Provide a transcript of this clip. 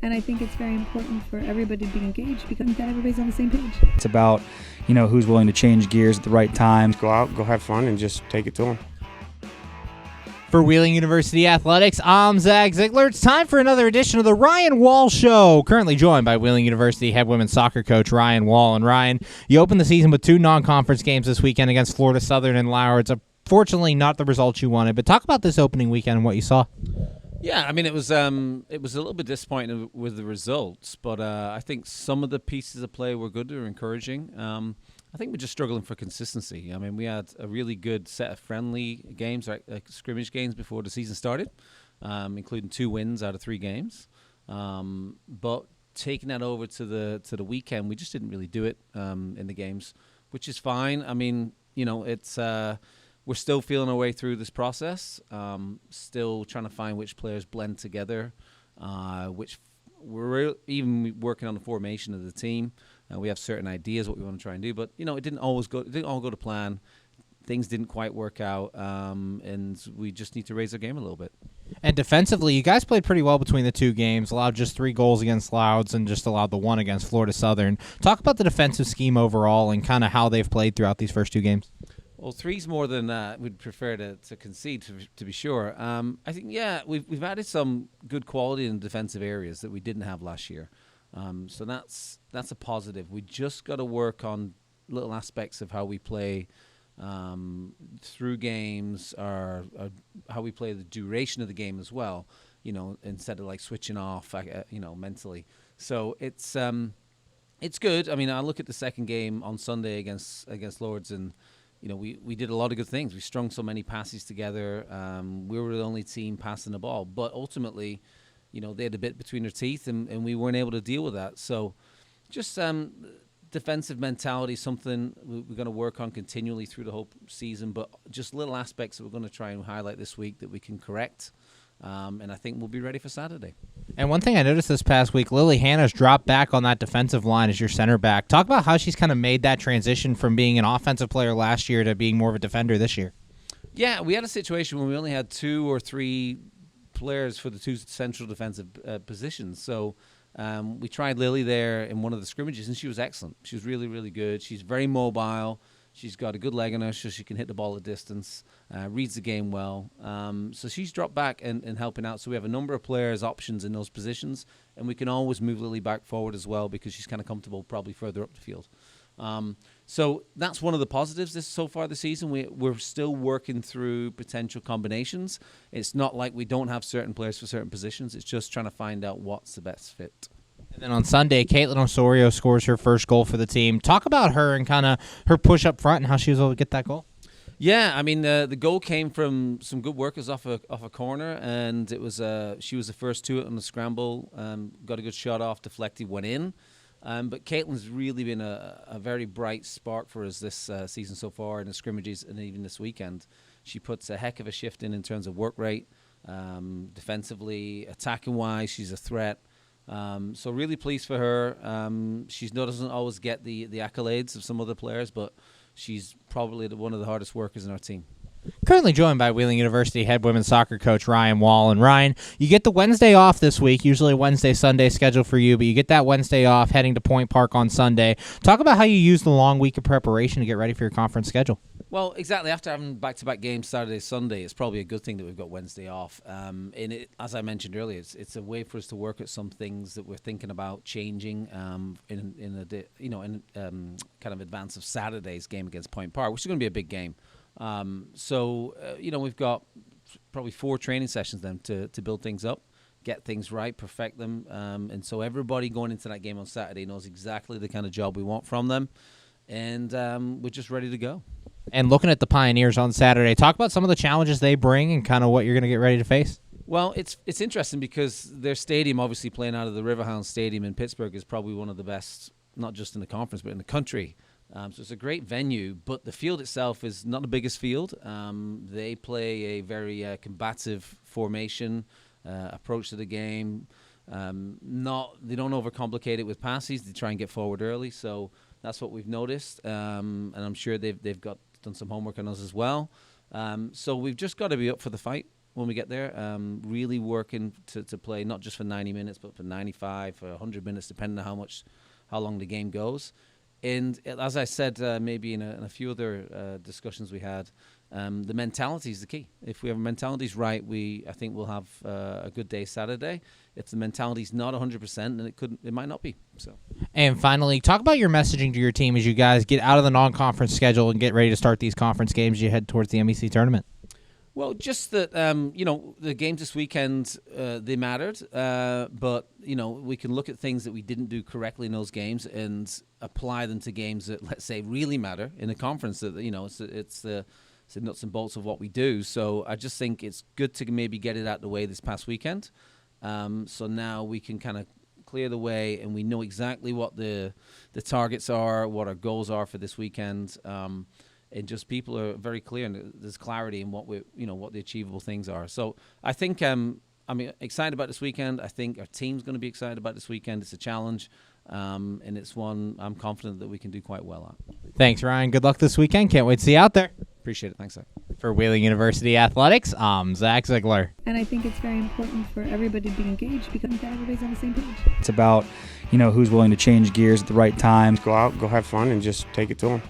And I think it's very important for everybody to be engaged because that everybody's on the same page. It's about, who's willing to change gears at the right time. Go out, go have fun, and just take it to them. For Wheeling University Athletics, I'm Zach Ziegler. It's time for another edition of the Ryan Wall Show. Currently joined by Wheeling University head women's soccer coach Ryan Wall. And Ryan, you opened the season with 2 non-conference games this weekend against Florida Southern and Lourdes. Unfortunately, not the results you wanted. But talk about this opening weekend and what you saw. Yeah, I mean, it was a little bit disappointing with the results, but I think some of the pieces of play were good or encouraging. I think we're just struggling for consistency. I mean, we had a really good set of friendly games, like scrimmage games before the season started, including 2 wins out of 3 games. But taking that over to the weekend, we just didn't really do it in the games, which is fine. I mean, it's we're still feeling our way through this process, still trying to find which players blend together, which we're even working on the formation of the team. We have certain ideas what we want to try and do, but it didn't all go to plan. Things didn't quite work out, and we just need to raise our game a little bit. And defensively, you guys played pretty well between the 2 games, allowed just 3 goals against Lourdes and just allowed the 1 against Florida Southern. Talk about the defensive scheme overall and kind of how they've played throughout these first 2 games. Well, 3's more than we'd prefer to concede, to be sure. I think, we've added some good quality in defensive areas that we didn't have last year. So that's a positive. We just got to work on little aspects of how we play through games, or how we play the duration of the game as well, instead of like switching off, mentally. So it's good. I mean, I look at the second game on Sunday against Lourdes, and we did a lot of good things. We strung so many passes together. We were the only team passing the ball, but ultimately, they had a bit between their teeth, and we weren't able to deal with that. So just defensive mentality, something we're going to work on continually through the whole season, but just little aspects that we're going to try and highlight this week that we can correct. And I think we'll be ready for Saturday. And one thing I noticed this past week, Lily Hannah's dropped back on that defensive line as your center back. Talk about how she's kind of made that transition from being an offensive player last year to being more of a defender this year. Yeah, we had a situation where we only had 2 or 3 players for the 2 central defensive positions. So we tried Lily there in one of the scrimmages, and she was excellent. She was really, really good. She's very mobile. She's got a good leg on her, so she can hit the ball at distance, reads the game well. So she's dropped back and helping out. So we have a number of players, options in those positions, and we can always move Lily back forward as well because she's kind of comfortable probably further up the field. So that's one of the positives so far this season. We're still working through potential combinations. It's not like we don't have certain players for certain positions. It's just trying to find out what's the best fit. And then on Sunday, Caitlin Osorio scores her first goal for the team. Talk about her and kind of her push up front and how she was able to get that goal. Yeah, I mean, the goal came from some good workers off a corner, and it was she was the first to it on the scramble, got a good shot off, deflected, went in. But Caitlin's really been a very bright spark for us this season so far in the scrimmages and even this weekend. She puts a heck of a shift in terms of work rate, defensively, attacking-wise, she's a threat. So really pleased for her. She doesn't always get the accolades of some other players, but she's probably one of the hardest workers in our team. Currently joined by Wheeling University head women's soccer coach Ryan Wall. And Ryan, you get the Wednesday off this week, usually a Wednesday-Sunday schedule for you, but you get that Wednesday off heading to Point Park on Sunday. Talk about how you use the long week of preparation to get ready for your conference schedule. Well, exactly. After having back-to-back games Saturday, Sunday, it's probably a good thing that we've got Wednesday off. And as I mentioned earlier, it's a way for us to work at some things that we're thinking about changing in kind of advance of Saturday's game against Point Park, which is going to be a big game. We've got probably 4 training sessions then to build things up, get things right, perfect them. And so everybody going into that game on Saturday knows exactly the kind of job we want from them. And we're just ready to go. And looking at the Pioneers on Saturday, talk about some of the challenges they bring and kind of what you're going to get ready to face. Well, it's interesting because their stadium, obviously playing out of the Riverhound Stadium in Pittsburgh, is probably one of the best, not just in the conference, but in the country. So it's a great venue, but the field itself is not the biggest field. They play a very combative formation, approach to the game. They don't overcomplicate it with passes. They try and get forward early. So that's what we've noticed, and I'm sure they've done some homework on us as well. So we've just got to be up for the fight. when we get there. Really working to play not just for 90 minutes, but for 95, for 100 minutes, depending on how long the game goes. And as I said, maybe in a few other discussions we had, the mentality is the key. If we have mentality's right, I think we'll have a good day Saturday. If the mentality's not 100%, then it might not be. So. And finally, talk about your messaging to your team as you guys get out of the non-conference schedule and get ready to start these conference games. You head towards the MEC tournament. Well, just that, the games this weekend, they mattered. But, we can look at things that we didn't do correctly in those games and apply them to games that, let's say, really matter in a conference. That, it's the nuts and bolts of what we do. So I just think it's good to maybe get it out of the way this past weekend. So now we can kind of clear the way and we know exactly what the targets are, what our goals are for this weekend. And just people are very clear, and there's clarity in what what the achievable things are. So I think I'm excited about this weekend. I think our team's going to be excited about this weekend. It's a challenge, and it's one I'm confident that we can do quite well at. Thanks, Ryan. Good luck this weekend. Can't wait to see you out there. Appreciate it. Thanks, Zach. For Wheeling University Athletics, I'm Zach Ziegler. And I think it's very important for everybody to be engaged because that everybody's on the same page. It's about, who's willing to change gears at the right time. Go out, go have fun, and just take it to them.